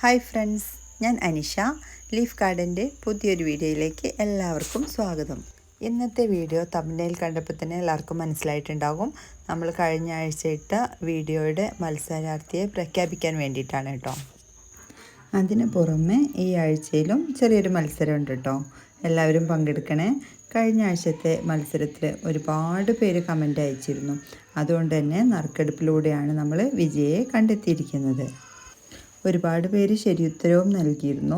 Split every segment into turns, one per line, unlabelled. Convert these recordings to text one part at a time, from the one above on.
Hi friends, ഞാൻ Anisha. Leaf ഗാർഡൻ്റെ പുതിയൊരു വീഡിയോയിലേക്ക് എല്ലാവർക്കും സ്വാഗതം. ഇന്നത്തെ വീഡിയോ തമ്പനെയിൽ കണ്ടപ്പോൾ തന്നെ എല്ലാവർക്കും മനസ്സിലായിട്ടുണ്ടാകും. നമ്മൾ കഴിഞ്ഞ ആഴ്ച ഇട്ട വീഡിയോയുടെ മത്സരാർത്ഥിയെ പ്രഖ്യാപിക്കാൻ വേണ്ടിയിട്ടാണ് കേട്ടോ. അതിന് പുറമെ ഈ ആഴ്ചയിലും ചെറിയൊരു മത്സരമുണ്ട് കേട്ടോ. എല്ലാവരും പങ്കെടുക്കണേ. കഴിഞ്ഞ ആഴ്ചത്തെ മത്സരത്തിൽ ഒരുപാട് പേര് കമൻ്റ് അയച്ചിരുന്നു. അതുകൊണ്ട് തന്നെ നറുക്കെടുപ്പിലൂടെയാണ് നമ്മൾ വിജയിയെ കണ്ടെത്തിയിരിക്കുന്നത്. ഒരുപാട് പേര് ശരിയുത്തരവും നൽകിയിരുന്നു.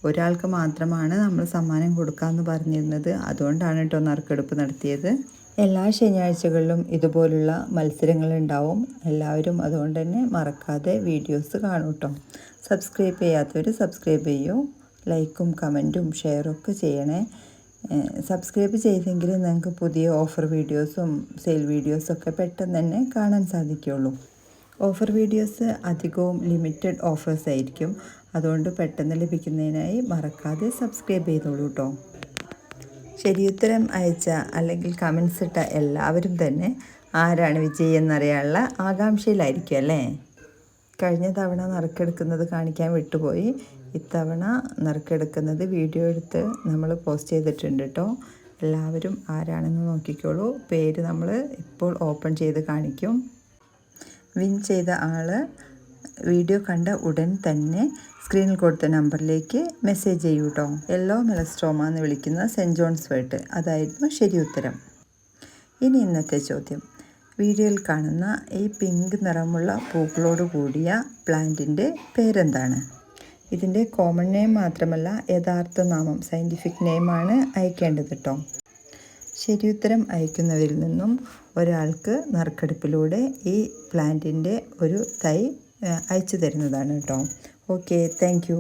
ഒരാൾക്ക് മാത്രമാണ് നമ്മൾ സമ്മാനം കൊടുക്കാമെന്ന് പറഞ്ഞിരുന്നത്. അതുകൊണ്ടാണ് കേട്ടോ നറുക്കെടുപ്പ് നടത്തിയത്. എല്ലാ ശനിയാഴ്ചകളിലും ഇതുപോലുള്ള മത്സരങ്ങളുണ്ടാവും. എല്ലാവരും അതുകൊണ്ട് തന്നെ മറക്കാതെ വീഡിയോസ് കാണൂ കേട്ടോ. സബ്സ്ക്രൈബ് ചെയ്യാത്തവർ സബ്സ്ക്രൈബ് ചെയ്യൂ. ലൈക്കും കമൻറ്റും ഷെയറും ഒക്കെ ചെയ്യണേ. സബ്സ്ക്രൈബ് ചെയ്തെങ്കിൽ നിങ്ങൾക്ക് പുതിയ ഓഫർ വീഡിയോസും സെയിൽ വീഡിയോസൊക്കെ പെട്ടെന്ന് തന്നെ കാണാൻ സാധിക്കുകയുള്ളൂ. ഓഫർ വീഡിയോസ് അധികവും ലിമിറ്റഡ് ഓഫേഴ്സ് ആയിരിക്കും. അതുകൊണ്ട് പെട്ടെന്ന് ലഭിക്കുന്നതിനായി മറക്കാതെ സബ്സ്ക്രൈബ് ചെയ്തോളൂ കേട്ടോ. ശരിയുത്തരം അയച്ച അല്ലെങ്കിൽ കമൻസ് ഇട്ട എല്ലാവരും തന്നെ ആരാണ് വിജയി എന്നറിയാനുള്ള ആകാംക്ഷയിലായിരിക്കും അല്ലേ. കഴിഞ്ഞ തവണ നറുക്കെടുക്കുന്നത് കാണിക്കാൻ വിട്ടുപോയി. ഇത്തവണ നറുക്കെടുക്കുന്നത് വീഡിയോ എടുത്ത് നമ്മൾ പോസ്റ്റ് ചെയ്തിട്ടുണ്ട് കേട്ടോ. എല്ലാവരും ആരാണെന്ന് നോക്കിക്കോളൂ. പേര് നമ്മൾ ഇപ്പോൾ ഓപ്പൺ ചെയ്ത് കാണിക്കും. വിൻ ചെയ്ത ആൾ വീഡിയോ കണ്ട ഉടൻ തന്നെ സ്ക്രീനിൽ കൊടുത്ത നമ്പറിലേക്ക് മെസ്സേജ് ചെയ്യൂ കേട്ടോ. യെല്ലോ മെലസ്ട്രോമ എന്ന് വിളിക്കുന്ന സെൻറ്റ് ജോൺസ് വേർട്ട്, അതായിരുന്നു ശരി ഉത്തരം. ഇനി ഇന്നത്തെ ചോദ്യം. വീഡിയോയിൽ കാണുന്ന ഈ പിങ്ക് നിറമുള്ള പൂക്കളോട് കൂടിയ പ്ലാന്റിൻ്റെ പേരെന്താണ്? ഇതിൻ്റെ കോമൺ നെയിം മാത്രമല്ല യഥാർത്ഥ നാമം, സയൻറ്റിഫിക് നെയിമാണ് അയക്കേണ്ടത് കേട്ടോ. ശരിയുത്തരം അയക്കുന്നവരിൽ നിന്നും ഒരാൾക്ക് നറുക്കെടുപ്പിലൂടെ ഈ പ്ലാന്റിൻ്റെ ഒരു തൈ അയച്ചു തരുന്നതാണ് കേട്ടോ. Okay, thank you.